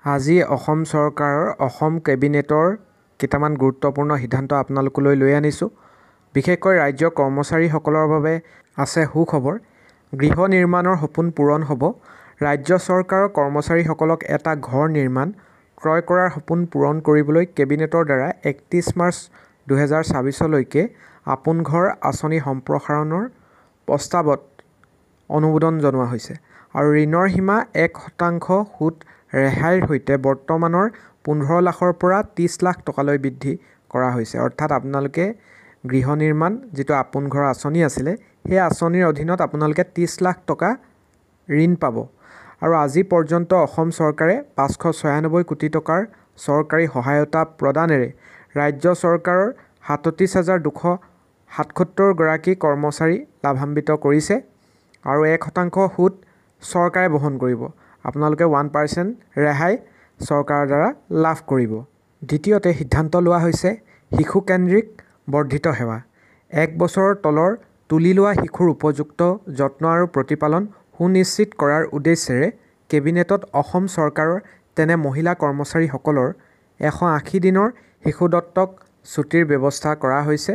আজি অসম চৰকাৰৰ অসম কেবিনেটৰ কেইটামান গুৰুত্বপূৰ্ণ সিদ্ধান্ত আপোনালোকলৈ লৈ আনিছোঁ। বিশেষকৈ ৰাজ্যৰ কৰ্মচাৰীসকলৰ বাবে আছে সুখবৰ। গৃহ নিৰ্মাণৰ সপোন পূৰণ হ'ব। ৰাজ্য চৰকাৰৰ কৰ্মচাৰীসকলক এটা ঘৰ নিৰ্মাণ, ক্ৰয় কৰাৰ সপোন পূৰণ কৰিবলৈ কেবিনেটৰ দ্বাৰা 31 মাৰ্চ 2024লৈকে আপোন ঘৰ আঁচনি সম্প্ৰসাৰণৰ প্ৰস্তাৱত অনুমোদন জনোৱা হৈছে আৰু ঋণৰ সীমা 1% সুত ৰেহাইৰ সৈতে বৰ্তমানৰ 15 লাখৰ পৰা 30 লাখ টকালৈ বৃদ্ধি কৰা হৈছে। অৰ্থাৎ আপোনালোকে গৃহ নিৰ্মাণ যিটো আপোন ঘৰ আঁচনি আছিলে, সেই আঁচনিৰ অধীনত আপোনালোকে 30 লাখ টকা ঋণ পাব। আৰু আজি পৰ্যন্ত অসম চৰকাৰে 596 কোটি টকাৰ চৰকাৰী সহায়তা প্ৰদানেৰে ৰাজ্য চৰকাৰৰ 37,277 গৰাকী কৰ্মচাৰী লাভান্বিত কৰিছে আৰু 1% সুত চৰকাৰে বহন কৰিব। আপোনালোকে 1% ৰেহাই চৰকাৰৰ দ্বাৰা লাভ কৰিব। দ্বিতীয়তে সিদ্ধান্ত লোৱা হৈছে শিশুকেন্দ্ৰিক বৰ্ধিত সেৱা। 1 বছৰৰ তলৰ তুলি লোৱা শিশুৰ উপযুক্ত যত্ন আৰু প্ৰতিপালন সুনিশ্চিত কৰাৰ উদ্দেশ্যেৰে কেবিনেটত অসম চৰকাৰৰ তেনে মহিলা কৰ্মচাৰীসকলৰ 180 দিনৰ শিশু দত্তক ছুটীৰ ব্যৱস্থা কৰা হৈছে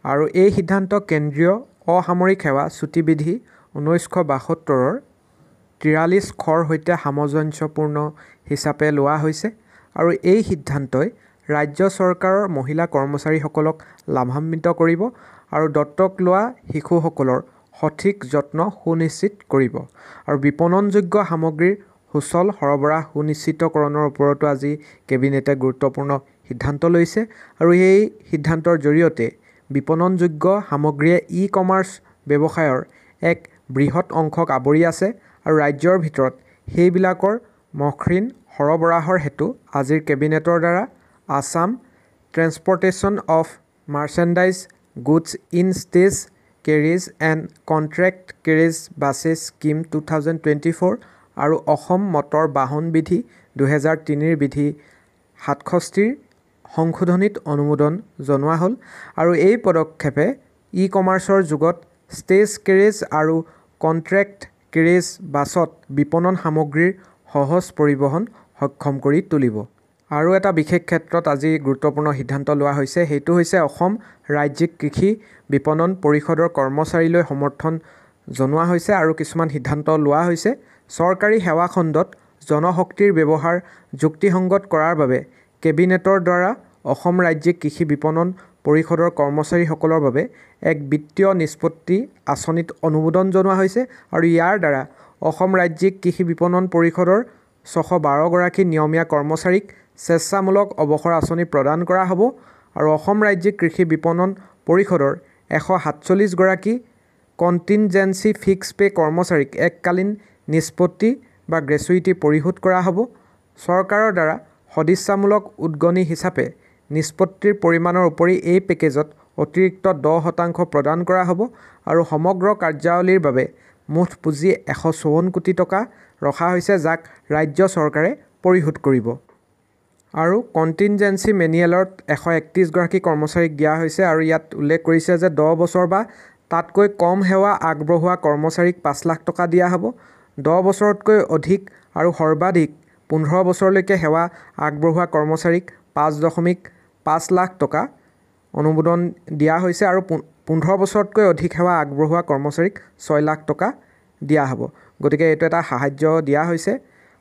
আৰু এই সিদ্ধান্ত কেন্দ্ৰীয় অসামৰিক সেৱা ছুটী বিধি 1972ৰ 43 খৰ সৈতে সামঞ্জস্যপূৰ্ণ হিচাপে লোৱা হৈছে আৰু এই সিদ্ধান্তই ৰাজ্য চৰকাৰৰ মহিলা কৰ্মচাৰীসকলক লাভান্বিত কৰিব আৰু দত্তক লোৱা শিশুসকলৰ সঠিক যত্ন সুনিশ্চিত কৰিব আৰু বিপণনযোগ্য সামগ্ৰীৰ সুচল সৰবৰাহ সুনিশ্চিতকৰণৰ ওপৰতো আজি কেবিনেটে গুৰুত্বপূৰ্ণ সিদ্ধান্ত লৈছে আৰু এই সিদ্ধান্তৰ জৰিয়তে বিপণনযোগ্য সামগ্ৰীয়ে ই-কমাৰ্চ ব্যৱসায়ৰ এক বৃহৎ অংশক আৱৰি আছে আৰু ৰাজ্যৰ ভিতৰত সেইবিলাকৰ মসৃণ সৰবৰাহৰ হেতু আজিৰ কেবিনেটৰ দ্বাৰা Assam transportation of merchandise goods in stage carriage and contract carriage buses scheme 2024 আৰু অসম মটৰ বাহন বিধি 2003 বিধি 67ৰ সংশোধনীত অনুমোদন জনোৱা হ'ল আৰু এই পদক্ষেপে ই-কমাৰ্চৰ যুগত ষ্টেজ কেৰিজ আৰু কণ্ট্ৰেক্ট কেৰিজ বাছত বিপণন সামগ্ৰীৰ সহজ পৰিবহণ সক্ষম কৰি তুলিব। আৰু এটা বিশেষ ক্ষেত্ৰত আজি গুৰুত্বপূৰ্ণ সিদ্ধান্ত লোৱা হৈছে, সেইটো হৈছে অসম ৰাজ্যিক কৃষি বিপণন পৰিষদৰ কৰ্মচাৰীলৈ সমৰ্থন জনোৱা হৈছে আৰু কিছুমান সিদ্ধান্ত লোৱা হৈছে। চৰকাৰী সেৱা খণ্ডত জনশক্তিৰ ব্যৱহাৰ যুক্তিসংগত কৰাৰ বাবে কেবিনেটৰ দ্বাৰা অসম ৰাজ্যিক কৃষি বিপণন পৰিষদৰ কৰ্মচাৰীসকলৰ বাবে এক বিত্তীয় নিষ্পত্তি আঁচনিত অনুমোদন জনোৱা হৈছে আৰু ইয়াৰ দ্বাৰা অসম ৰাজ্যিক কৃষি বিপণন পৰিষদৰ 612 গৰাকী নিয়মীয়া কৰ্মচাৰীক স্বেচ্ছামূলক অৱসৰ আঁচনি প্ৰদান কৰা হ'ব আৰু অসম ৰাজ্যিক কৃষি বিপণন পৰিষদৰ 147 গৰাকী কণ্টিনজেন্সি ফিক্স পে কৰ্মচাৰীক এককালীন নিষ্পত্তি বা গ্ৰেচুইটি পৰিশোধ কৰা হ'ব। চৰকাৰৰ দ্বাৰা সদিচ্ছামূলক উদগনি হিচাপে নিষ্পত্তিৰ পৰিমাণৰ উপৰি এই পেকেজত অতিৰিক্ত 10% প্ৰদান কৰা হ'ব আৰু সমগ্ৰ কাৰ্যাৱলীৰ বাবে মুঠ পুঁজি 154 কোটি টকা ৰখা হৈছে, যাক ৰাজ্য চৰকাৰে পৰিশোধ কৰিব। আৰু কণ্টিনজেন্সি মেনুৱেলত 131 গৰাকী কৰ্মচাৰীক দিয়া হৈছে আৰু ইয়াত উল্লেখ কৰিছে যে 10 বছৰ বা তাতকৈ কম সেৱা আগবঢ়োৱা কৰ্মচাৰীক 5 লাখ টকা দিয়া হ'ব। 10 বছৰতকৈ অধিক আৰু সৰ্বাধিক 15 বছৰলৈকে সেৱা আগবঢ়োৱা কৰ্মচাৰীক 5.5 লাখ টকা অনুমোদন দিয়া হৈছে আৰু 15 বছৰতকৈ অধিক সেৱা আগবঢ়োৱা কৰ্মচাৰীক 6 লাখ টকা দিয়া হ'ব। গতিকে এইটো এটা সাহায্য দিয়া হৈছে,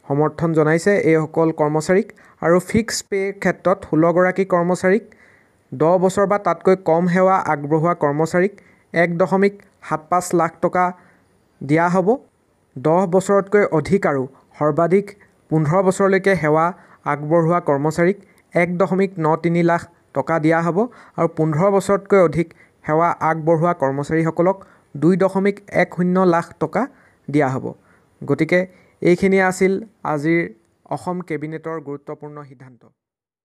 সমৰ্থন জনাইছে এইসকল কৰ্মচাৰীক। আৰু ফিক্স পে'ৰ ক্ষেত্ৰত 16 গৰাকী কৰ্মচাৰীক, 10 বছৰ বা তাতকৈ কম সেৱা আগবঢ়োৱা কৰ্মচাৰীক 1.75 লাখ টকা দিয়া হ'ব। 10 বছৰতকৈ অধিক আৰু সৰ্বাধিক 15 বছৰলৈকে সেৱা আগবঢ়োৱা কৰ্মচাৰীক 1.93 লাখ টকা দিয়া হ'ব আৰু 15 বছৰতকৈ অধিক সেৱা আগবঢ়োৱা কৰ্মচাৰীসকলক 2.10 লাখ টকা দিয়া হ'ব। গতিকে এইখিনি আছিল আজিৰ অসম কেবিনেটৰ গুৰুত্বপূৰ্ণ সিদ্ধান্ত।